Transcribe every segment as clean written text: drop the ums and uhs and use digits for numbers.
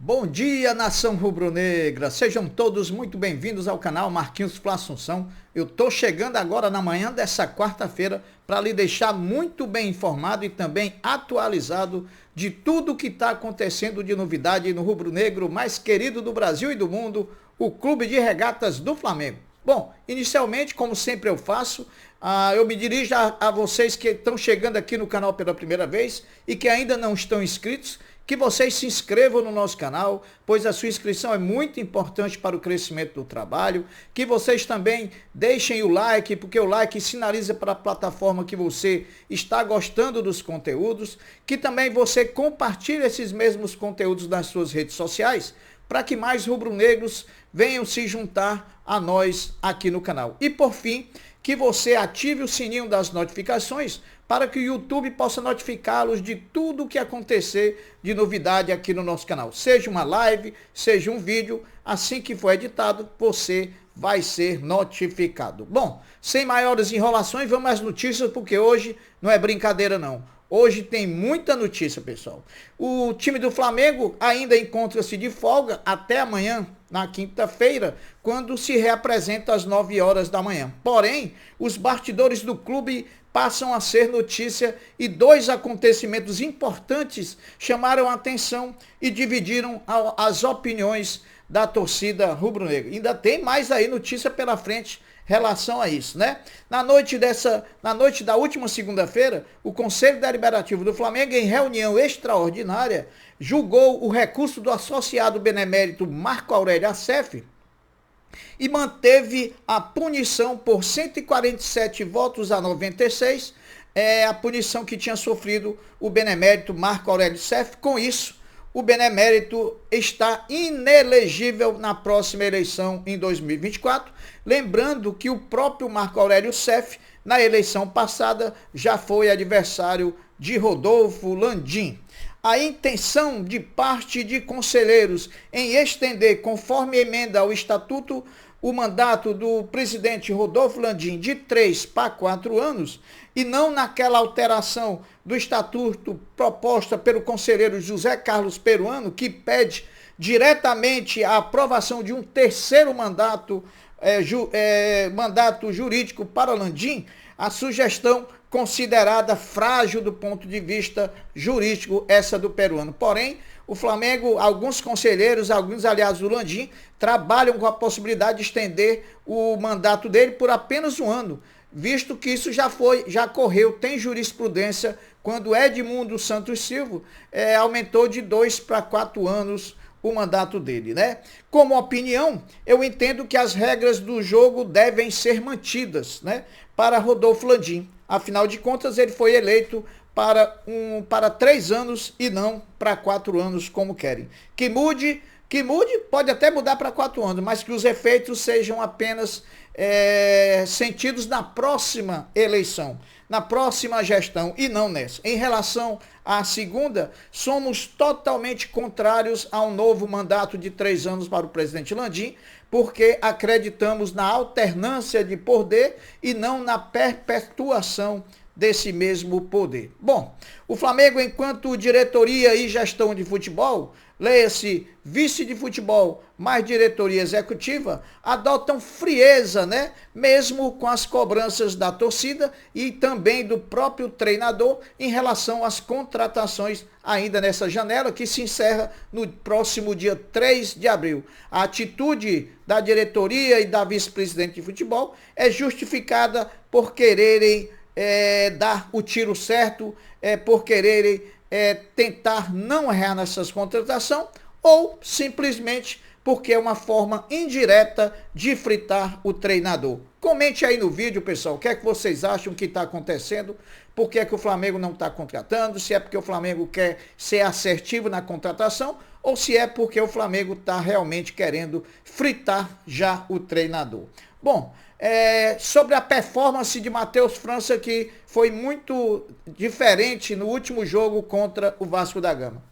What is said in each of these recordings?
Bom dia, nação rubro-negra! Sejam todos muito bem-vindos ao canal Marquinhos Fla Assunção. Eu tô chegando agora na manhã dessa quarta-feira para lhe deixar muito bem informado e também atualizado de tudo que está acontecendo de novidade no rubro-negro mais querido do Brasil e do mundo, o Clube de Regatas do Flamengo. Bom, inicialmente, como sempre eu faço, eu me dirijo a vocês que estão chegando aqui no canal pela primeira vez e que ainda não estão inscritos, que vocês se inscrevam no nosso canal, pois a sua inscrição é muito importante para o crescimento do trabalho, que vocês também deixem o like, porque o like sinaliza para a plataforma que você está gostando dos conteúdos, que também você compartilhe esses mesmos conteúdos nas suas redes sociais, para que mais rubro-negros venham se juntar a nós aqui no canal. E por fim, que você ative o sininho das notificações para que o YouTube possa notificá-los de tudo o que acontecer de novidade aqui no nosso canal. Seja uma live, seja um vídeo, assim que for editado, você vai ser notificado. Bom, sem maiores enrolações, vamos às notícias, porque hoje não é brincadeira não. Hoje tem muita notícia, pessoal. O time do Flamengo ainda encontra-se de folga até amanhã, na quinta-feira, quando se reapresenta às 9 horas da manhã. Porém, os bastidores do clube passam a ser notícia e dois acontecimentos importantes chamaram a atenção e dividiram as opiniões da torcida rubro-negra. Ainda tem mais aí notícia pela frente em relação a isso, né? Na noite da última segunda-feira, o Conselho Deliberativo do Flamengo, em reunião extraordinária, julgou o recurso do associado benemérito Marco Aurélio Assef e manteve a punição por 147 votos a 96, a punição que tinha sofrido o benemérito Marco Aurélio Assef. Com isso, o benemérito está inelegível na próxima eleição em 2024. Lembrando que o próprio Marco Aurélio Assef, na eleição passada, já foi adversário de Rodolfo Landim. A intenção de parte de conselheiros em estender, conforme emenda ao estatuto, o mandato do presidente Rodolfo Landim de 3 para 4 anos, e não naquela alteração do estatuto proposta pelo conselheiro José Carlos Peruano, que pede diretamente a aprovação de um terceiro mandato, mandato jurídico para Landim, a sugestão considerada frágil do ponto de vista jurídico, essa do peruano. Porém, o Flamengo, alguns conselheiros, alguns aliados do Landim, trabalham com a possibilidade de estender o mandato dele por apenas um ano, visto que isso já correu, tem jurisprudência, quando Edmundo Santos Silva aumentou de 2 para 4 anos o mandato dele, né? Como opinião, eu entendo que as regras do jogo devem ser mantidas, né, para Rodolfo Landim. Afinal de contas, ele foi eleito para 3 anos e não para 4 anos, como querem. Que mude, pode até mudar para 4 anos, mas que os efeitos sejam apenas sentidos na próxima eleição, na próxima gestão e não nessa. Em relação à segunda, somos totalmente contrários a um novo mandato de 3 anos para o presidente Landim, porque acreditamos na alternância de poder e não na perpetuação desse mesmo poder. Bom, o Flamengo, enquanto diretoria e gestão de futebol, leia-se vice de futebol mais diretoria executiva, adotam frieza, né? Mesmo com as cobranças da torcida e também do próprio treinador em relação às contratações ainda nessa janela que se encerra no próximo dia 3 de abril. A atitude da diretoria e da vice-presidente de futebol é justificada por quererem dar o tiro certo, por quererem tentar não errar nessas contratações, ou simplesmente porque é uma forma indireta de fritar o treinador. Comente aí no vídeo, pessoal, o que é que vocês acham que está acontecendo, por que é que o Flamengo não está contratando, se é porque o Flamengo quer ser assertivo na contratação, ou se é porque o Flamengo está realmente querendo fritar já o treinador. Bom, sobre a performance de Matheus França, que foi muito diferente no último jogo contra o Vasco da Gama.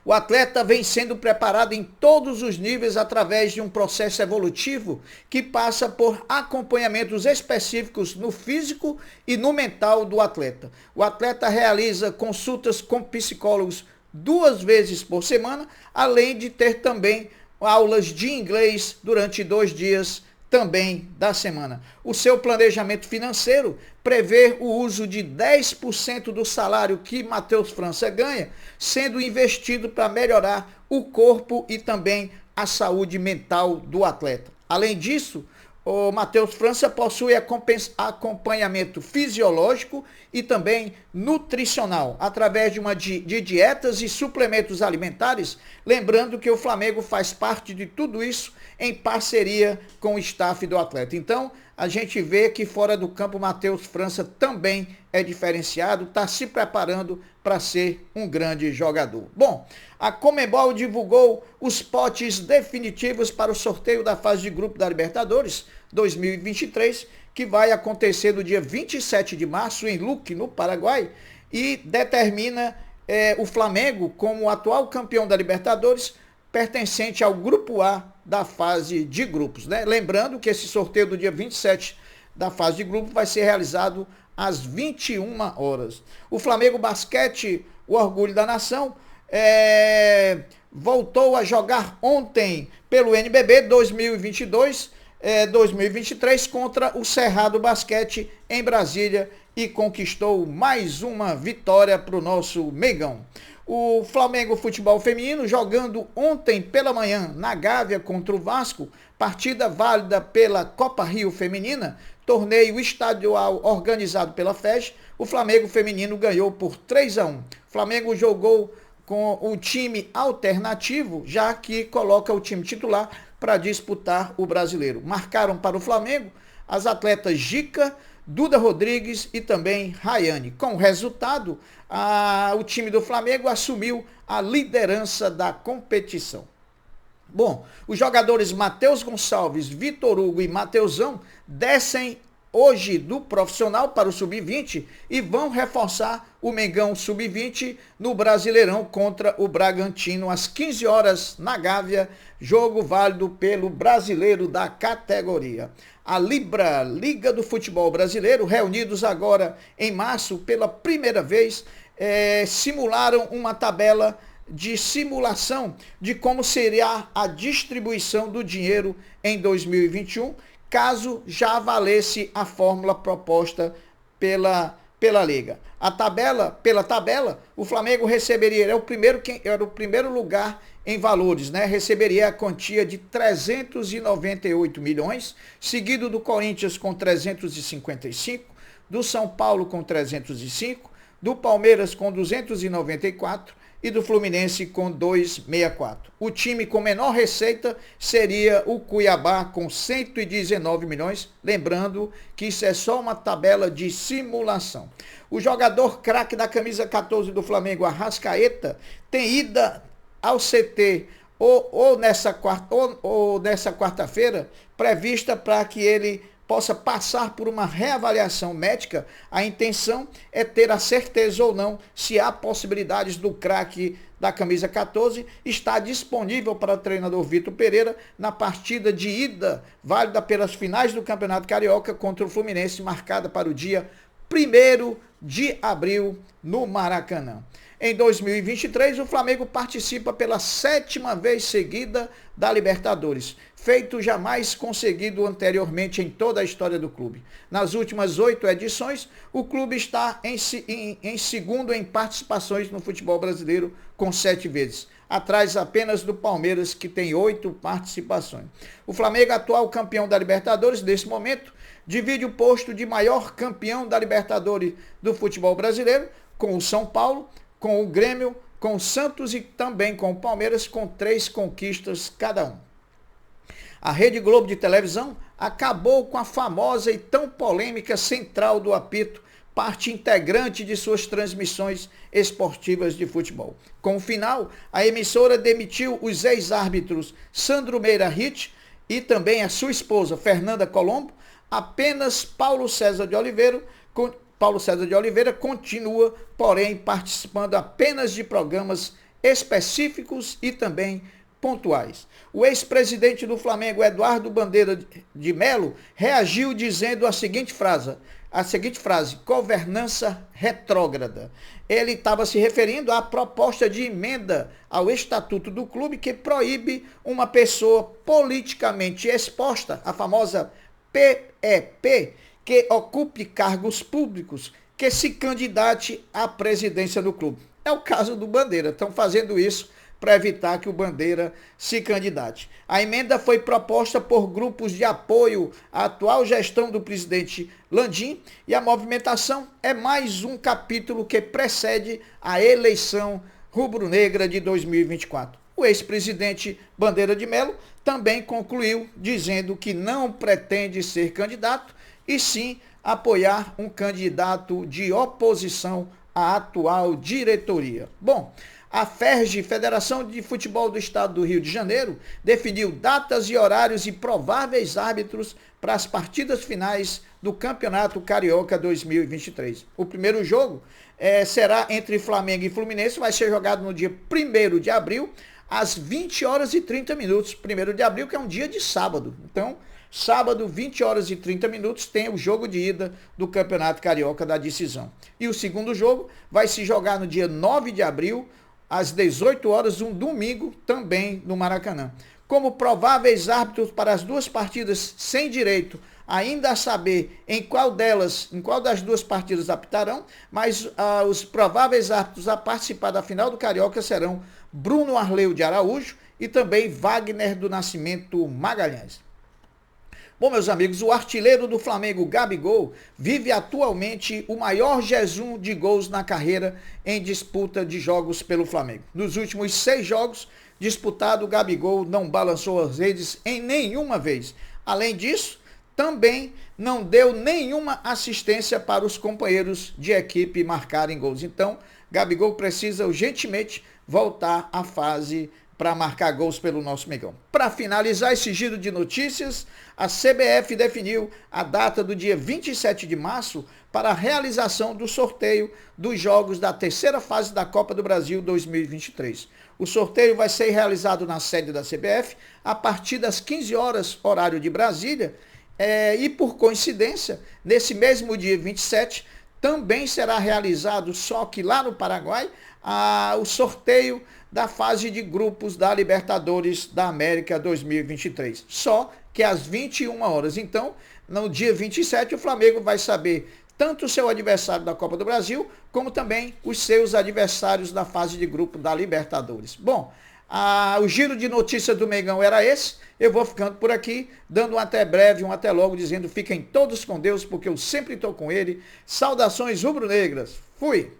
O atleta vem sendo preparado em todos os níveis através de um processo evolutivo que passa por acompanhamentos específicos no físico e no mental do atleta. O atleta realiza consultas com psicólogos 2 vezes por semana, além de ter também aulas de inglês durante 2 dias também da semana. O seu planejamento financeiro prevê o uso de 10% do salário que Matheus França ganha, sendo investido para melhorar o corpo e também a saúde mental do atleta. Além disso, o Matheus França possui acompanhamento fisiológico e também nutricional, através de dietas e suplementos alimentares, lembrando que o Flamengo faz parte de tudo isso em parceria com o staff do atleta. Então, a gente vê que fora do campo, Matheus França também é diferenciado, está se preparando para ser um grande jogador. Bom, a Conmebol divulgou os potes definitivos para o sorteio da fase de grupo da Libertadores 2023, que vai acontecer no dia 27 de março em Luque, no Paraguai, e determina o Flamengo como o atual campeão da Libertadores, pertencente ao grupo A da fase de grupos, né? Lembrando que esse sorteio do dia 27 da fase de grupo vai ser realizado às 21 horas. O Flamengo Basquete, o orgulho da nação, voltou a jogar ontem pelo NBB 2022-2023 contra o Cerrado Basquete em Brasília e conquistou mais uma vitória para o nosso Mengão. O Flamengo Futebol Feminino jogando ontem pela manhã na Gávea contra o Vasco, partida válida pela Copa Rio Feminina, torneio estadual organizado pela FES. O Flamengo Feminino ganhou por 3-1. O Flamengo jogou com o time alternativo, já que coloca o time titular para disputar o brasileiro. Marcaram para o Flamengo as atletas Gica, Duda Rodrigues e também Rayane. Com o resultado, o time do Flamengo assumiu a liderança da competição. Bom, os jogadores Matheus Gonçalves, Vitor Hugo e Mateusão descem hoje do profissional para o Sub-20 e vão reforçar o Mengão Sub-20 no Brasileirão contra o Bragantino às 15 horas na Gávea, jogo válido pelo brasileiro da categoria. A Libra, Liga do Futebol Brasileiro, reunidos agora em março pela primeira vez, simularam uma tabela de simulação de como seria a distribuição do dinheiro em 2021, caso já valesse a fórmula proposta pela Liga. Pela tabela, o Flamengo receberia, era o primeiro lugar em valores, né? Receberia a quantia de 398 milhões, seguido do Corinthians com 355, do São Paulo com 305, do Palmeiras com 294 e do Fluminense com 264. O time com menor receita seria o Cuiabá com 119 milhões, lembrando que isso é só uma tabela de simulação. O jogador craque da camisa 14 do Flamengo, Arrascaeta, tem ida ao CT ou nessa quarta-feira, prevista para que ele possa passar por uma reavaliação médica. A intenção é ter a certeza ou não se há possibilidades do craque da camisa 14 estar disponível para o treinador Vitor Pereira na partida de ida, válida pelas finais do Campeonato Carioca contra o Fluminense, marcada para o dia 1º de abril no Maracanã. Em 2023, o Flamengo participa pela 7ª vez seguida da Libertadores, feito jamais conseguido anteriormente em toda a história do clube. Nas últimas 8 edições, o clube está em segundo em participações no futebol brasileiro, com 7 vezes, atrás apenas do Palmeiras, que tem 8 participações. O Flamengo, atual campeão da Libertadores, nesse momento, divide o posto de maior campeão da Libertadores do futebol brasileiro, com o São Paulo, com o Grêmio, com o Santos e também com o Palmeiras, com 3 conquistas cada um. A Rede Globo de televisão acabou com a famosa e tão polêmica central do apito, parte integrante de suas transmissões esportivas de futebol. Com o final, a emissora demitiu os ex-árbitros Sandro Meira Ritt e também a sua esposa, Fernanda Colombo. Apenas Paulo César de Oliveira continua, porém, participando apenas de programas específicos e também pontuais. O ex-presidente do Flamengo, Eduardo Bandeira de Melo, reagiu dizendo a seguinte frase: a seguinte frase: governança retrógrada. Ele estava se referindo à proposta de emenda ao estatuto do clube que proíbe uma pessoa politicamente exposta, a famosa PEP, que ocupe cargos públicos, que se candidate à presidência do clube. É o caso do Bandeira. Estão fazendo isso para evitar que o Bandeira se candidate. A emenda foi proposta por grupos de apoio à atual gestão do presidente Landim e a movimentação é mais um capítulo que precede a eleição rubro-negra de 2024. O ex-presidente Bandeira de Melo também concluiu dizendo que não pretende ser candidato e sim apoiar um candidato de oposição à atual diretoria. Bom, a FERJ, Federação de Futebol do Estado do Rio de Janeiro, definiu datas e horários e prováveis árbitros para as partidas finais do Campeonato Carioca 2023. O primeiro jogo será entre Flamengo e Fluminense, vai ser jogado no dia 1º de abril, às 20 horas e 30 minutos. 1º de abril, que é um dia de sábado. Então, sábado, 20 horas e 30 minutos, tem o jogo de ida do Campeonato Carioca da decisão. E o segundo jogo vai se jogar no dia 9 de abril, às 18 horas, um domingo, também no Maracanã. Como prováveis árbitros para as duas partidas sem direito ainda a saber em qual das duas partidas apitarão, mas os prováveis árbitros a participar da final do Carioca serão Bruno Arleu de Araújo e também Wagner do Nascimento Magalhães. Bom, meus amigos, o artilheiro do Flamengo, Gabigol, vive atualmente o maior jejum de gols na carreira em disputa de jogos pelo Flamengo. Nos últimos 6 jogos disputados, o Gabigol não balançou as redes em nenhuma vez. Além disso, também não deu nenhuma assistência para os companheiros de equipe marcarem gols. Então, Gabigol precisa urgentemente voltar à fase para marcar gols pelo nosso Mengão. Para finalizar esse giro de notícias, a CBF definiu a data do dia 27 de março para a realização do sorteio dos jogos da terceira fase da Copa do Brasil 2023. O sorteio vai ser realizado na sede da CBF a partir das 15 horas, horário de Brasília, e por coincidência, nesse mesmo dia 27, também será realizado, só que lá no Paraguai, o sorteio da fase de grupos da Libertadores da América 2023. Só que às 21 horas. Então, no dia 27, o Flamengo vai saber tanto o seu adversário da Copa do Brasil, como também os seus adversários da fase de grupo da Libertadores. Bom, o giro de notícias do Mengão era esse. Eu vou ficando por aqui, dando um até breve, um até logo, dizendo fiquem todos com Deus, porque eu sempre estou com ele. Saudações rubro-negras. Fui!